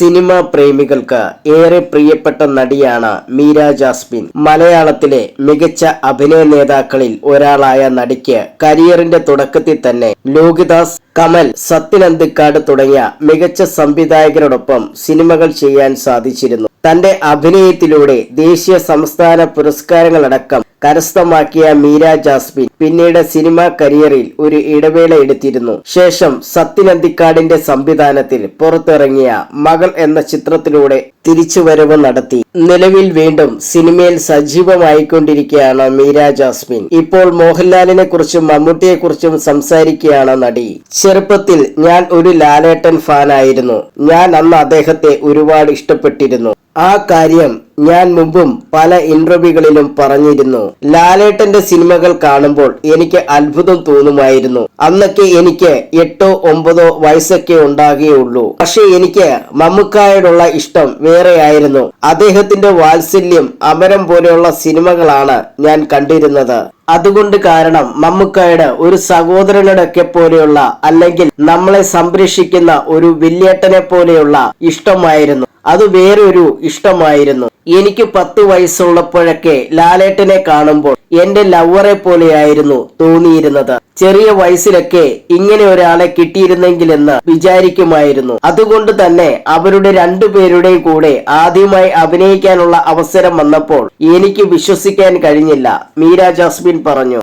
Cinema പ്രേമികൾക്ക് ഏറെ പ്രിയപ്പെട്ട നടിയാണ് മീര ജാസ്മിൻ. മലയാളത്തിലെ മികച്ച അഭിനയ നേതാക്കളിൽ ഒരാളായ നടിക്ക് കരിയറിന്റെ തുടക്കത്തിൽ തന്നെ ലോഹിതദാസ്, കമൽ, സത്യൻ അന്തിക്കാട് തുടങ്ങിയ മികച്ച സംവിധായകരോടൊപ്പം സിനിമകൾ ചെയ്യാൻ സാധിച്ചിരുന്നു. തന്റെ അഭിനയത്തിലൂടെ ദേശീയ സംസ്ഥാന പുരസ്കാരങ്ങളടക്കം കരസ്ഥമാക്കിയ മീര ജാസ്മിൻ പിന്നീട് സിനിമാ കരിയറിൽ ഒരു ഇടവേള എടുത്തിരുന്നു. ശേഷം സത്യൻ അന്തിക്കാടിന്റെ സംവിധാനത്തിൽ പുറത്തിറങ്ങിയ മകൾ എന്ന ചിത്രത്തിലൂടെ തിരിച്ചുവരവ് നടത്തി. നിലവിൽ വീണ്ടും സിനിമയിൽ സജീവമായിക്കൊണ്ടിരിക്കുകയാണ് മീര ജാസ്മിൻ. ഇപ്പോൾ മോഹൻലാലിനെ കുറിച്ചും മമ്മൂട്ടിയെ കുറിച്ചും സംസാരിക്കുകയാണ് നടി. ചെറുപ്പത്തിൽ ഞാൻ ഒരു ലാലേട്ടൻ ഫാനായിരുന്നു. ഞാൻ അന്ന് അദ്ദേഹത്തെ ഒരുപാട് ഇഷ്ടപ്പെട്ടിരുന്നു. ആ കാര്യം ഞാൻ മുമ്പും പല ഇന്റർവ്യൂകളിലും പറഞ്ഞിരുന്നു. ലാലേട്ടന്റെ സിനിമകൾ കാണുമ്പോൾ എനിക്ക് അത്ഭുതം തോന്നുമായിരുന്നു. അന്നൊക്കെ എനിക്ക് 8 or 9 വയസ്സൊക്കെ ഉണ്ടാകുകയുള്ളൂ. പക്ഷെ എനിക്ക് മമ്മൂക്കായോടുള്ള ഇഷ്ടം വേറെയായിരുന്നു. അദ്ദേഹത്തിന്റെ വാത്സല്യം, അമരം പോലെയുള്ള സിനിമകളാണ് ഞാൻ കണ്ടിരുന്നത്. അതുകൊണ്ട് കാരണം മമ്മൂക്കായുടെ ഒരു സഹോദരനോടൊക്കെ പോലെയുള്ള, അല്ലെങ്കിൽ നമ്മളെ സംരക്ഷിക്കുന്ന ഒരു വല്യേട്ടനെ പോലെയുള്ള ഇഷ്ടമായിരുന്നു. അത് വേറൊരു ഇഷ്ടമായിരുന്നു. എനിക്ക് 10 വയസ്സുള്ളപ്പോഴൊക്കെ ലാലേട്ടനെ കാണുമ്പോൾ എന്റെ ലവറെ പോലെയായിരുന്നു തോന്നിയിരുന്നത്. ചെറിയ വയസ്സിലൊക്കെ ഇങ്ങനെ ഒരാളെ കിട്ടിയിരുന്നെങ്കിലെന്ന് വിചാരിക്കുമായിരുന്നു. അതുകൊണ്ട് തന്നെ അവരുടെ രണ്ടുപേരുടെയും കൂടെ ആദ്യമായി അഭിനയിക്കാനുള്ള അവസരം വന്നപ്പോൾ എനിക്ക് വിശ്വസിക്കാൻ കഴിഞ്ഞില്ല, മീര ജാസ്മിൻ പറഞ്ഞു.